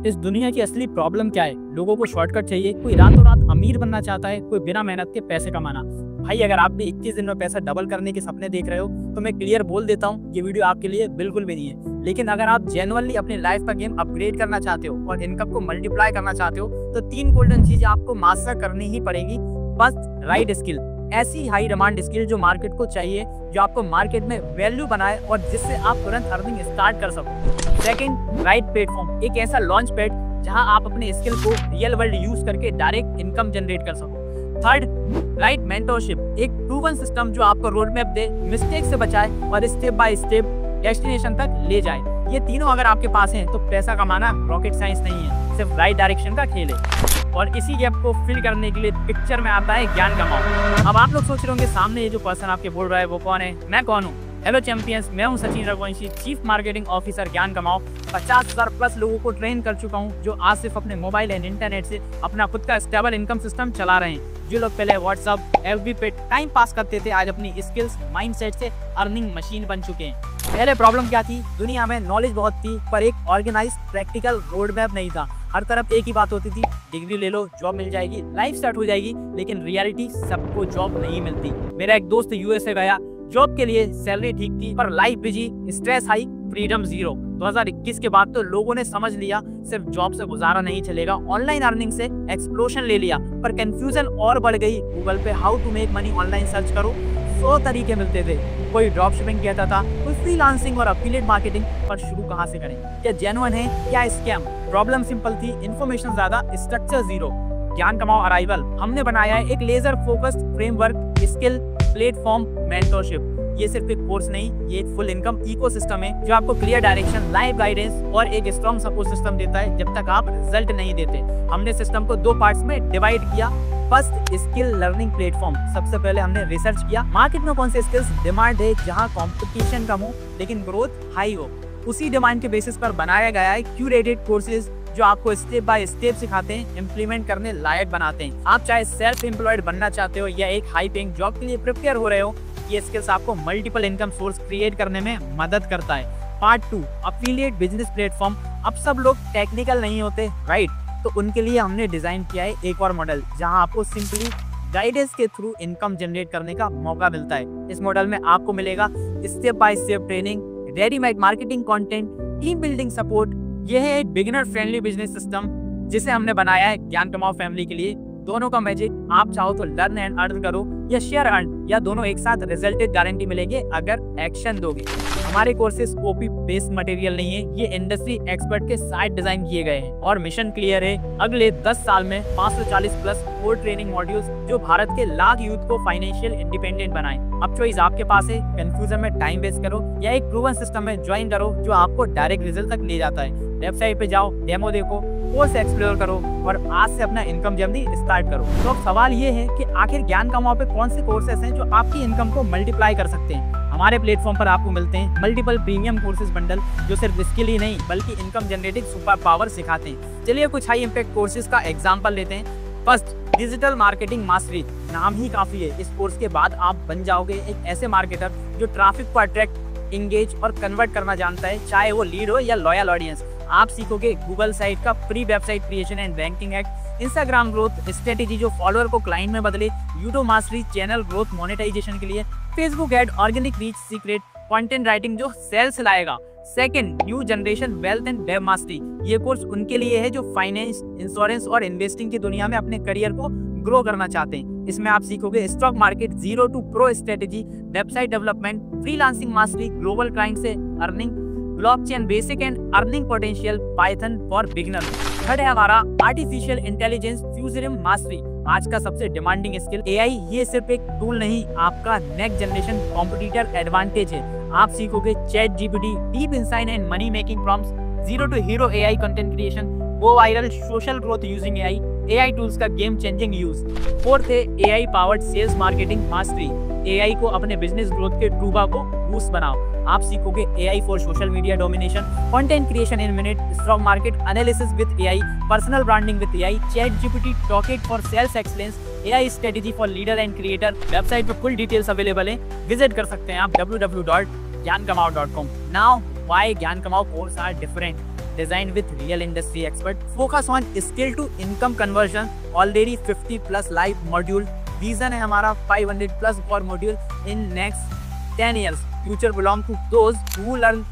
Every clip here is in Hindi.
इस दुनिया की असली प्रॉब्लम क्या है? लोगों को शॉर्टकट चाहिए, कोई रातों रात अमीर बनना चाहता है, कोई बिना मेहनत के पैसे कमाना। भाई अगर आप भी 21 दिन में पैसा डबल करने के सपने देख रहे हो तो मैं क्लियर बोल देता हूँ, ये वीडियो आपके लिए बिल्कुल भी नहीं है। लेकिन अगर आप जेन्युइनली अपनी लाइफ का गेम अपग्रेड करना चाहते हो और इनकम को मल्टीप्लाई करना चाहते हो तो 3 गोल्डन चीजें आपको मास्टर करनी ही पड़ेगी। फर्स्ट, राइट स्किल, ऐसी हाई डिमांड स्किल जो मार्केट को चाहिए, जो आपको मार्केट में वैल्यू बनाए और जिससे आप तुरंत अर्निंग स्टार्ट कर सको। सेकंड, राइट प्लेटफॉर्म, एक ऐसा लॉन्च पैड जहां आप अपने स्किल को रियल वर्ल्ड यूज करके डायरेक्ट इनकम जनरेट कर सको। थर्ड, राइट मेंटरशिप, एक प्रूवन सिस्टम जो आपको रोड मैप दे, मिस्टेक से बचाए और स्टेप बाय स्टेप डेस्टिनेशन तक ले जाए। ये तीनों अगर आपके पास हैं तो पैसा कमाना रॉकेट साइंस नहीं है, सिर्फ राइट डायरेक्शन का खेल है। और इसी गैप को फिल करने के लिए पिक्चर में आता है ज्ञान कमाओ। अब आप लोग सोच रहे होंगे सामने ये जो पर्सन आपके बोल रहा है वो कौन है? मैं कौन हूँ? हेलो चैंपियंस, मैं हूँ Sachin Raghuvanshi, chief marketing officer ज्ञान कमाओ। 50,000 प्लस लोगों को ट्रेन कर चुका हूँ जो आज सिर्फ अपने मोबाइल एंड इंटरनेट से अपना खुद का स्टेबल इनकम सिस्टम चला रहे हैं। जो लोग पहले व्हाट्सएप, एफबी पे टाइम पास करते थे, आज अपनी स्किल्स, माइंडसेट से अर्निंग मशीन बन चुके हैं। पहले प्रॉब्लम क्या थी? दुनिया में नॉलेज बहुत थी पर एक ऑर्गेनाइज प्रैक्टिकल रोड मैप नहीं था। हर तरफ एक ही बात होती थी, डिग्री ले लो, जॉब मिल जाएगी, लाइफ सेट हो जाएगी। लेकिन रियलिटी, सबको जॉब नहीं मिलती। मेरा एक दोस्त यूएसए गया, जॉब के लिए सैलरी ठीक थी पर life busy, stress high, freedom zero. 2021 के बाद तो लोगों ने समझ लिया सिर्फ जॉब से गुजारा नहीं चलेगा, ऑनलाइन अर्निंग से एक्सप्लोशन ले लिया। पर कंफ्यूजन और बढ़ गई। गूगल पे how to make money online search करो, 100 तरीके मिलते थे। कोई ड्रॉप शिपिंग कहता था, कोई फ्रीलांसिंग और एफिलिएट मार्केटिंग। पर शुरू कहाँ से करें? क्या जेन्युइन है, क्या स्कैम? प्रॉब्लम सिंपल थी, इन्फॉर्मेशन ज्यादा, structure zero. Gyan Kamao arrival, हमने बनाया है एक laser focused framework, skill, platform, mentorship. ये सिर्फ एक कोर्स नहीं, ये एक फुल इनकम इकोसिस्टम है जो आपको क्लियर डायरेक्शन, लाइव गाइडेंस और एक स्ट्रॉन्ग सपोर्ट सिस्टम देता है जब तक आप रिजल्ट नहीं देते। हमने सिस्टम को 2 पार्ट्स में डिवाइड किया। First, skill learning platform. सबसे पहले हमने रिसर्च किया मार्केट में कौन से स्किल्स डिमांड है, जहां कंपटीशन कम हो लेकिन ग्रोथ हाई हो। उसी डिमांड के बेसिस पर बनाया गया है क्यूरेटेड कोर्सेज जो आपको स्टेप बाय स्टेप सिखाते हैं, इम्प्लीमेंट करने लायक बनाते हैं। आप चाहे सेल्फ एम्प्लॉयड बनना चाहते हो या एक हाई पेइंग जॉब के लिए प्रिपेयर हो रहे हो, ये स्किल्स आपको मल्टीपल इनकम सोर्स क्रिएट करने में मदद करता है। Part 2, affiliate business platform. अब सब लोग टेक्निकल नहीं होते, राइट? तो उनके लिए हमने डिजाइन किया है एक और मॉडल जहां आपको सिंपली गाइडेंस के थ्रू इनकम जनरेट करने का मौका मिलता है। इस मॉडल में आपको मिलेगा step by step training, readymade marketing content, team building support. यह है एक बिगिनर फ्रेंडली बिजनेस सिस्टम जिसे हमने बनाया है ज्ञान कमाओ फैमिली के लिए। दोनों का मैजिक, आप चाहो तो लर्न एंड अर्न करो या शेयर अर्न, या दोनों एक साथ रिजल्टेड गारंटी मिलेंगे अगर एक्शन दोगे। हमारे कोर्सेज कॉपी बेस्ड मटेरियल नहीं है, ये इंडस्ट्री एक्सपर्ट के साथ डिजाइन किए गए हैं और मिशन क्लियर है। अगले 10 साल में 540 प्लस कोर ट्रेनिंग मॉड्यूल्स जो भारत के लाख यूथ को फाइनेंशियल इंडिपेंडेंट बनाए। अब चॉइस आपके पास है, कंफ्यूजन में टाइम वेस्ट करो या एक प्रूवन सिस्टम में ज्वाइन करो जो आपको डायरेक्ट रिजल्ट तक ले जाता है। वेबसाइट पे जाओ, डेमो देखो, कोर्स एक्सप्लोर करो और आज से अपना इनकम जर्नी स्टार्ट करो। तो अब सवाल ये है कि आखिर ज्ञान कमाओ पे कौन से कोर्सेस हैं जो आपकी इनकम को मल्टीप्लाई कर सकते हैं। हमारे प्लेटफॉर्म पर आपको मिलते हैं मल्टीपल प्रीमियम कोर्सेज बंडल जो सिर्फ स्किल ही नहीं बल्कि इनकम जनरेटिंग सुपर पावर सिखाते हैं। चलिए कुछ हाई इम्पैक्ट कोर्सेज का एग्जांपल लेते हैं। First, digital marketing mastery. नाम ही काफी है, इस कोर्स के बाद आप बन जाओगे एक ऐसे मार्केटर जो ट्रैफिक को अट्रैक्ट, इंगेज और कन्वर्ट करना जानता है, चाहे वो लीड हो या लॉयल ऑडियंस। आप सीखोगे गूगल साइट का pre website creation and ranking hack, Instagram growth strategy जो फॉलोअर को क्लाइंट में बदले, YouTube mastery channel growth monetization के लिए, Facebook ad organic reach secret, content writing जो सेल्स लाएगा। Second, new generation wealth and web mastery. ये कोर्स उनके लिए है जो फाइनेंस, इंश्योरेंस और इन्वेस्टिंग की दुनिया में अपने करियर को ग्रो करना चाहते हैं। इसमें आप सीखोगे stock market zero to pro strategy, website development, freelancing mastery, global client से earning, blockchain basic and earning potential, python for beginner. Third है हमारा आर्टिफिशियल इंटेलिजेंस फ्यूजन मास्टरी। आज का सबसे डिमांडिंग स्किल एआई। ये सिर्फ एक टूल नहीं, आपका नेक्स्ट जनरेशन कॉम्पिटिटर एडवांटेज है। आप सीखोगे chat GPT, deep insight and money making prompts, zero to hero AI content creation, go viral social growth using AI tools का गेम चेंजिंग यूज। फोर्थ है AI powered sales marketing mastery. AI को अपने बिजनेस ग्रोथ के ट्रूबा को बूस्ट बनाओ। आप सीखोगे AI for social media domination, content creation in minute, stock market analysis with AI, personal branding with AI, chat GPT toolkit for sales excellence, AI strategy for leader and creator. Website पे फुल डिटेल्स अवेलेबल है, विजिट कर सकते हैं आप www.gyankamaao.com। Now why Gyan Kamao course are different. designed with real industry expert. Focus on skill to income conversion. Already 50 plus live module. Vision है हमारा 500 plus core module in next 10 years. Future belong to those who learn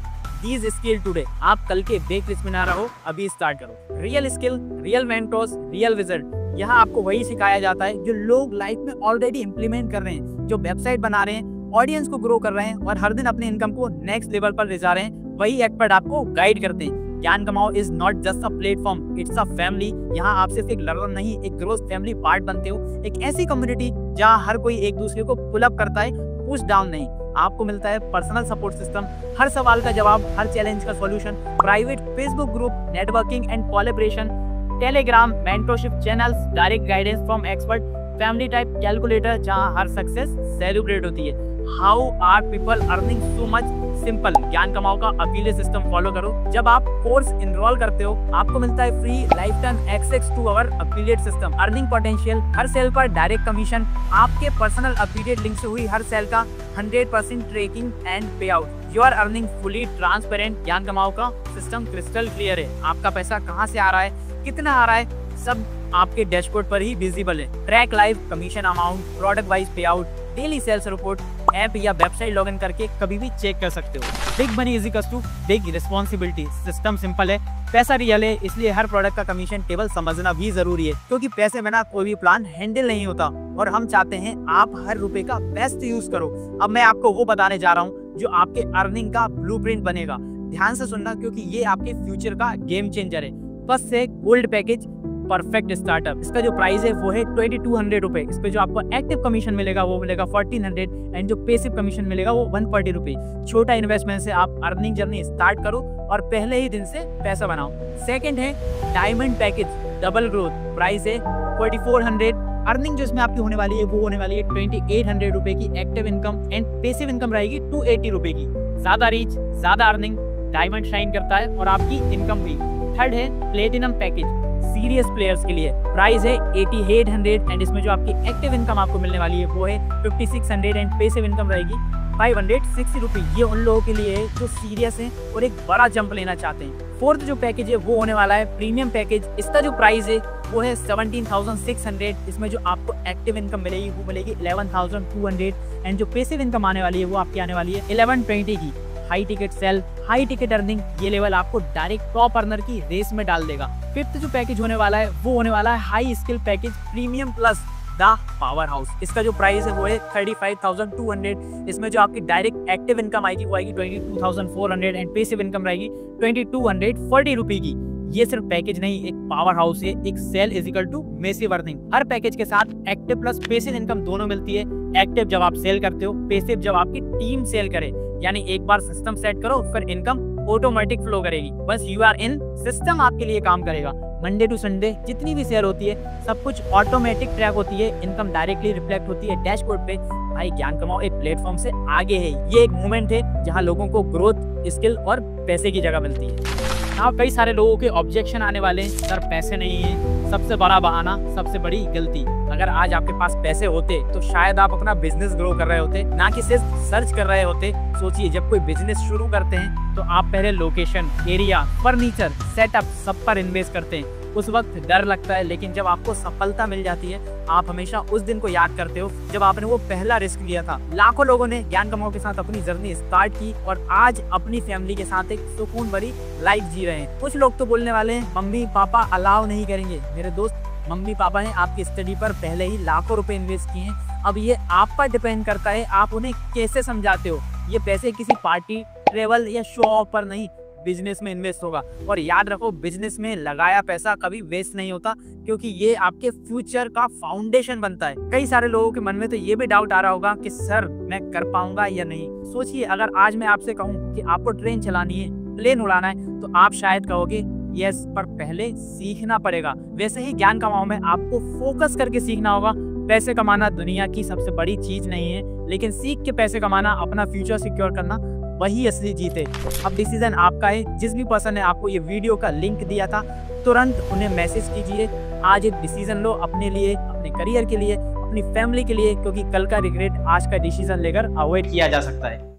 these skill today. आप कल के बेक लिस्ट में ना रहो, अभी स्टार्ट करो। Real skill, real mentors, real result. यहाँ आपको वही सिखाया जाता है जो लोग लाइफ में ऑलरेडी इंप्लीमेंट कर रहे हैं, जो वेबसाइट बना रहे हैं, ऑडियंस को ग्रो कर रहे हैं और हर दिन अपने इनकम को नेक्स्ट लेवल पर ले जा रहे हैं। वही एक्सपर्ट आपको गाइड करते हैं। ज्ञान कमाओ is not just a platform, it's a family. यहाँ आप सिर्फ एक लर्नर नहीं, एक ग्रोथ फैमिली पार्ट बनते हो। एक ऐसी कम्युनिटी जहाँ हर कोई एक दूसरे को पुल अप करता है, पुश डाउन नहीं। आपको मिलता है पर्सनल सपोर्ट सिस्टम, हर सवाल का जवाब, हर चैलेंज का solution, private Facebook group, networking and collaboration, Telegram, mentorship channels, direct guidance from expert, family type calculator जहां हर सक्सेस सेलिब्रेट होती है। How are people earning so much? Simple, Gyan Kamao का अफिलिएट सिस्टम फॉलो करो। जब आप कोर्स इनरोल करते हो, आपको मिलता है free life time access to our affiliate system. Earning potential, हर सेल पर डायरेक्ट कमीशन, आपके पर्सनल अफिलिएट लिंक से हुई हर सेल का 100% tracking and pay out. You are earning fully transparent. Gyan Kamao का सिस्टम क्रिस्टल क्लियर है। आपका पैसा कहाँ से आ रहा है, कितना आ रहा है, सब आपके डैशबोर्ड पर ही विजिबल है। Track live commission amount, product wise pay out, daily sales report, app या वेबसाइट लॉगिन करके कभी भी चेक कर सकते हो। Big money is equals to big responsibility. System simple है, पैसा रियल है, इसलिए हर प्रोडक्ट का कमीशन टेबल समझना भी जरूरी है, क्योंकि पैसे बिना कोई भी प्लान हैंडल नहीं होता और हम चाहते हैं आप हर रुपए का बेस्ट यूज करो। अब मैं आपको वो बताने जा रहा हूँ जो आपके अर्निंग का ब्लूप्रिंट बनेगा। ध्यान से सुनना, क्योंकि ये आपके फ्यूचर का गेम चेंजर है। फर्स्ट है गोल्ड पैकेज, परफेक्ट स्टार्टअप। इसका जो प्राइस है वो है 2200 रुपए। इस पे जो आपको एक्टिव कमीशन मिलेगा वो मिलेगा 1400 एंड जो पेसिव कमीशन मिलेगा वो 140 रुपए। छोटा इन्वेस्टमेंट से आप अर्निंग जर्नी स्टार्ट करो और पहले ही दिन से पैसा बनाओ। सेकंड है diamond package, double growth. Price है 4400। अर्निंग जो इसमें आपकी होने वाली है वो होने वाली है 2800 रुपए की active income and passive income रहेगी 280 रुपए की। ज्यादा रीच, ज्यादा अर्निंग, डायमंड शाइन करता है और आपकी इनकम भी। थर्ड है प्लेटिनम पैकेज, सीरियस प्लेयर्स के लिए। प्राइस है 8800 एंड इसमें जो आपकी एक्टिव इनकम आपको मिलने वाली है वो है 5600 एंड पेसिव इनकम रहेगी 560 रुपए। ये उन लोगों के लिए है जो सीरियस हैं और एक बड़ा जंप लेना चाहते हैं। फोर्थ जो पैकेज है वो होने वाला है प्रीमियम पैकेज। इसका जो प्राइस है वो है 17,600। इसमें जो आपको एक्टिव इनकम मिलेगी वो मिलेगी 11,200 एंड जो पेसिव इनकम आने वाली है वो आपकी आने वाली है 1120 की। High ticket sale, high ticket earning, ये लेवल आपको डायरेक्ट टॉप अर्नर की रेस में डाल देगा। फिफ्थ जो पैकेज होने वाला है वो होने वाला है high skill package premium plus the power house. इसका जो प्राइस है वो है 35,200। इसमें जो आपकी डायरेक्ट एक्टिव इनकम आएगी वो आएगी 22,400 एंड पेसिव इनकम रहेगी 2240 रुपए की। ये सिर्फ पैकेज नहीं, एक पावर हाउस है। एक sale is equal to massive earning. हर पैकेज के साथ एक्टिव प्लस पेसिव इनकम दोनों मिलती है। एक्टिव जब आप सेल करते हो, पेसिव जब आपकी टीम सेल करे। यानी एक बार सिस्टम सेट करो फिर इनकम ऑटोमेटिक फ्लो करेगी। बस यू आर इन, सिस्टम आपके लिए काम करेगा। मंडे टू संडे जितनी भी सेल होती है सब कुछ ऑटोमेटिक ट्रैक होती है। इनकम डायरेक्टली रिफ्लेक्ट होती है डैशबोर्ड पे। भाई ज्ञान कमाओ एक प्लेटफॉर्म से आगे है। ये एक मूवमेंट है जहाँ लोगों को ग्रोथ, स्किल और पैसे की जगह मिलती है। यहाँ कई सारे लोगों के ऑब्जेक्शन आने वाले हैं, सर पैसे नहीं है, सबसे बड़ा बहाना, सबसे बड़ी गलती। अगर आज आपके पास पैसे होते तो शायद आप अपना बिजनेस ग्रो कर रहे होते, ना कि सिर्फ सर्च कर रहे होते। सोचिए, जब कोई बिजनेस शुरू करते हैं तो आप पहले लोकेशन, एरिया, फर्नीचर, सेटअप सब पर इन्वेस्ट करते हैं। उस वक्त डर लगता है, लेकिन जब आपको सफलता मिल जाती है आप हमेशा उस दिन को याद करते हो जब आपने वो पहला रिस्क लिया था। लाखों लोगों ने ज्ञान कमाओ के साथ अपनी जर्नी स्टार्ट की और आज अपनी फैमिली के साथ एक सुकून भरी लाइफ जी रहे हैं। कुछ लोग तो बोलने वाले हैं मम्मी पापा अलाउ नहीं करेंगे। मेरे दोस्त, मम्मी पापा ने आपकी स्टडी पर पहले ही लाखों रुपए इन्वेस्ट किए हैं। अब ये आप पर डिपेंड करता है आप उन्हें कैसे समझाते हो। ये पैसे किसी पार्टी, ट्रेवल या शो ऑफ पर नहीं, बिजनेस में इन्वेस्ट होगा। और याद रखो, बिजनेस में लगाया पैसा कभी वेस्ट नहीं होता, क्योंकि ये आपके फ्यूचर का फाउंडेशन बनता है। कई सारे लोगों के मन में तो ये भी डाउट आ रहा होगा कि सर मैं कर पाऊंगा या नहीं। सोचिए, अगर आज मैं आपसे कहूँ कि आपको ट्रेन चलानी है, प्लेन उड़ाना है, तो आप शायद कहोगे यस, पर पहले सीखना पड़ेगा। वैसे ही ज्ञान कमाओ में आपको फोकस करके सीखना होगा। पैसे कमाना दुनिया की सबसे बड़ी चीज नहीं है, लेकिन सीख के पैसे कमाना, अपना फ्यूचर सिक्योर करना, वही असली जीत है। अब डिसीजन आपका है। जिस भी पर्सन ने आपको ये वीडियो का लिंक दिया था तुरंत उन्हें मैसेज कीजिए। आज एक डिसीजन लो अपने लिए, अपने करियर के लिए, अपनी फैमिली के लिए, क्योंकि कल का रिग्रेट आज का डिसीजन लेकर अवॉइड किया जा सकता है।